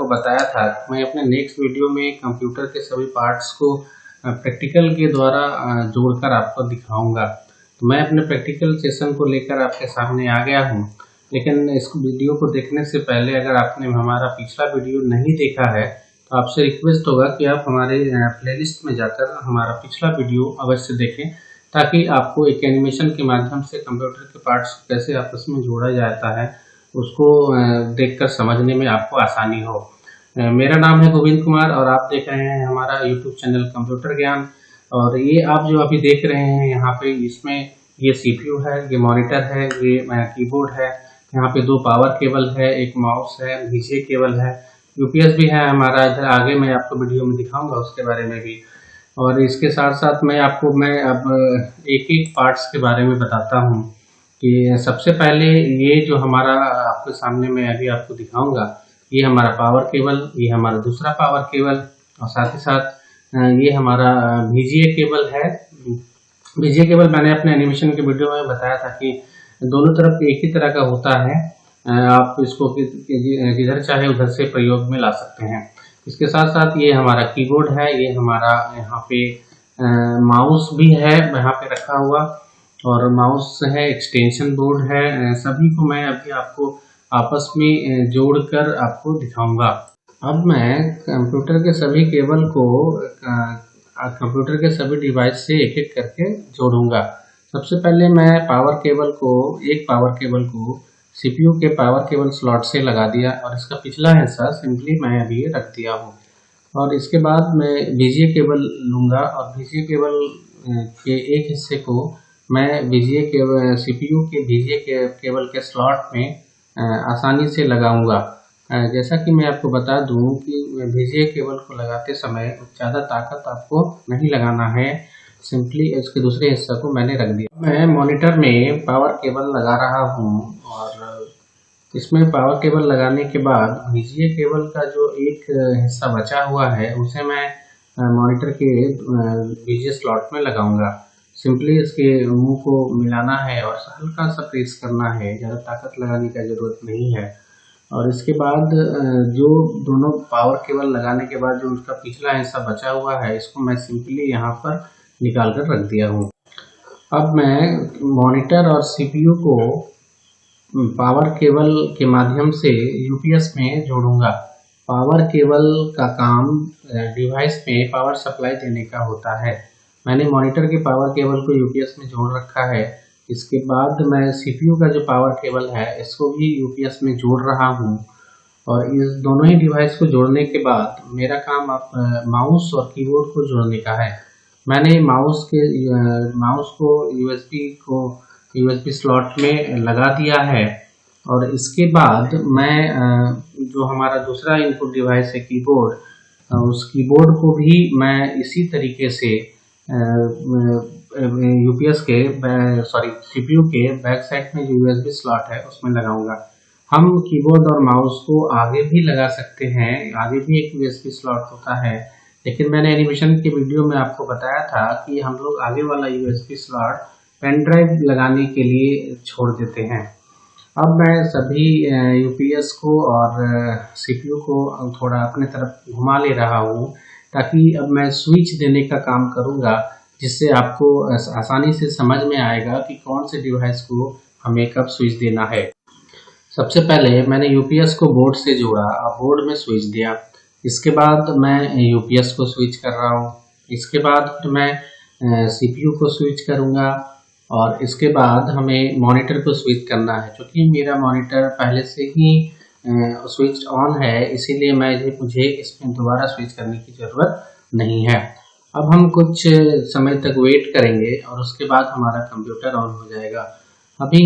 आपको बताया था कि मैं अपने नेक्स्ट वीडियो में कंप्यूटर के सभी पार्ट्स को प्रैक्टिकल के द्वारा जोड़कर आपको दिखाऊंगा। तो मैं अपने प्रैक्टिकल सेशन को लेकर आपके सामने आ गया हूं। लेकिन इस वीडियो को देखने से पहले अगर आपने हमारा पिछला वीडियो नहीं देखा है तो आपसे रिक्वेस्ट होगा कि आप हमारे प्लेलिस्ट में जाकर हमारा पिछला वीडियो अवश्य देखें, ताकि आपको एक एनिमेशन के माध्यम से कंप्यूटर के पार्ट्स कैसे आपस में जोड़ा जाता है उसको देखकर समझने में आपको आसानी हो। मेरा नाम है गोविंद कुमार और आप देख रहे हैं हमारा यूट्यूब चैनल कंप्यूटर ज्ञान। और ये आप जो अभी देख रहे हैं यहाँ पे, इसमें ये सीपीयू है, ये मॉनिटर है, ये कीबोर्ड है, यहाँ पे दो पावर केबल है, एक माउस है, VGA केबल है, यूपीएस भी है हमारा। इधर आगे मैं आपको वीडियो में दिखाऊंगा उसके बारे में भी। और इसके साथ साथ मैं अब एक एक पार्ट्स के बारे में बताता हूँ कि सबसे पहले ये जो हमारा आपके सामने मैं अभी आपको दिखाऊंगा, ये हमारा पावर केबल, ये हमारा दूसरा पावर केबल, और साथ ही साथ ये हमारा VGA केबल है। VGA केबल मैंने अपने एनिमेशन के वीडियो में बताया था कि दोनों तरफ एक ही तरह का होता है, आप इसको जिधर चाहे उधर से प्रयोग में ला सकते हैं। इसके साथ साथ ये हमारा कीबोर्ड है, ये हमारा यहाँ पे माउस भी है यहाँ पे रखा हुआ, और माउस है, एक्सटेंशन बोर्ड है। सभी को मैं अभी आपको आपस में जोड़कर आपको दिखाऊंगा। अब मैं कंप्यूटर के सभी केबल को कंप्यूटर के सभी डिवाइस से एक एक करके जोड़ूंगा। सबसे पहले मैं एक पावर केबल को सीपीयू के पावर केबल स्लॉट से लगा दिया, और इसका पिछला हिस्सा सिंपली मैं अभी रख दिया हूँ। और इसके बाद मैं VGA केबल लूँगा, और VGA केबल के एक हिस्से को मैं सीपीयू के VGA केबल के स्लॉट में आसानी से लगाऊंगा। जैसा कि मैं आपको बता दूं कि VGA केबल को लगाते समय ज़्यादा ताकत आपको नहीं लगाना है, सिंपली इसके दूसरे हिस्से को मैंने रख दिया। मैं मॉनिटर में पावर केबल लगा रहा हूँ, और इसमें पावर केबल लगाने के बाद VGA केबल का जो एक हिस्सा बचा हुआ है उसे मैं मॉनिटर के VGA स्लॉट में लगाऊंगा। सिंपली इसके मुंह को मिलाना है और हल्का सा प्रेस करना है, ज़्यादा ताकत लगाने की ज़रूरत नहीं है। और इसके बाद जो दोनों पावर केबल लगाने के बाद जो उसका पिछला हिस्सा बचा हुआ है, इसको मैं सिंपली यहाँ पर निकाल कर रख दिया हूँ। अब मैं मॉनिटर और सीपीयू को पावर केबल के माध्यम से यूपीएस में जोड़ूंगा। पावर केबल का काम डिवाइस में पावर सप्लाई देने का होता है। मैंने मॉनिटर के पावर केबल को यूपीएस में जोड़ रखा है। इसके बाद मैं सीपीयू का जो पावर केबल है इसको भी यूपीएस में जोड़ रहा हूँ। और इस दोनों ही डिवाइस को जोड़ने के बाद मेरा काम अब माउस और कीबोर्ड को जोड़ने का है। मैंने माउस को यूएसबी स्लॉट में लगा दिया है, और इसके बाद मैं जो हमारा दूसरा इनपुट डिवाइस है कीबोर्ड, उस कीबोर्ड को भी मैं इसी तरीके से सीपीयू के बैक साइड में जो यूएसबी स्लॉट है उसमें लगाऊंगा। हम कीबोर्ड और माउस को आगे भी लगा सकते हैं, आगे भी एक यूएसबी स्लॉट होता है, लेकिन मैंने एनिमेशन के वीडियो में आपको बताया था कि हम लोग आगे वाला यूएसबी स्लॉट पेन ड्राइव लगाने के लिए छोड़ देते हैं। अब मैं सभी यूपीएस को और सीपीयू को थोड़ा अपने तरफ घुमा ले रहा हूँ, ताकि अब मैं स्विच देने का काम करूँगा, जिससे आपको आसानी से समझ में आएगा कि कौन से डिवाइस को हमें कब स्विच देना है। सबसे पहले मैंने यूपीएस को बोर्ड से जोड़ा और बोर्ड में स्विच दिया। इसके बाद मैं यूपीएस को स्विच कर रहा हूँ। इसके बाद मैं सीपीयू को स्विच करूँगा, और इसके बाद हमें मॉनिटर को स्विच करना है। क्योंकि मेरा मॉनिटर पहले से ही स्विच ऑन है, इसीलिए मुझे इसमें दोबारा स्विच करने की ज़रूरत नहीं है। अब हम कुछ समय तक वेट करेंगे और उसके बाद हमारा कंप्यूटर ऑन हो जाएगा। अभी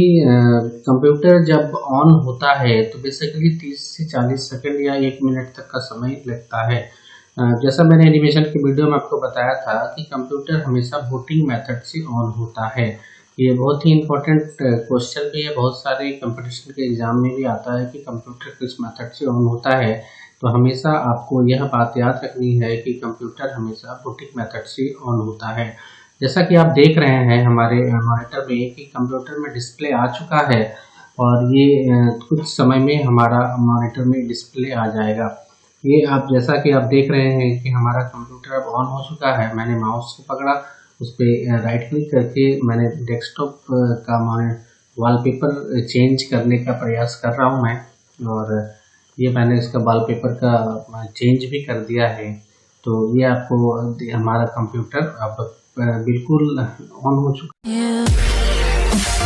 कंप्यूटर जब ऑन होता है तो बेसिकली 30 से 40 सेकंड या 1 मिनट तक का समय लगता है। जैसा मैंने एनिमेशन के वीडियो में आपको बताया था कि कंप्यूटर हमेशा बूटिंग मेथड से ऑन होता है। ये बहुत ही इम्पोर्टेंट क्वेश्चन भी है, बहुत सारे कंपटीशन के एग्जाम में भी आता है कि कंप्यूटर किस मेथड से ऑन होता है। तो हमेशा आपको यह बात याद रखनी है कि कंप्यूटर हमेशा बूटिंग मेथड से ऑन होता है। जैसा कि आप देख रहे हैं हमारे मॉनिटर में कि कंप्यूटर में डिस्प्ले आ चुका है, और ये कुछ समय में हमारा मॉनिटर में डिस्प्ले आ जाएगा। ये आप जैसा कि आप देख रहे हैं कि हमारा कंप्यूटर अब ऑन हो चुका है। मैंने माउस को पकड़ा, उस पर राइट क्लिक करके मैंने डेस्कटॉप का मैं वॉलपेपर चेंज करने का प्रयास कर रहा हूँ मैं, और ये मैंने इसका वॉलपेपर का चेंज भी कर दिया है। तो ये आपको हमारा कंप्यूटर अब बिल्कुल ऑन हो चुका है।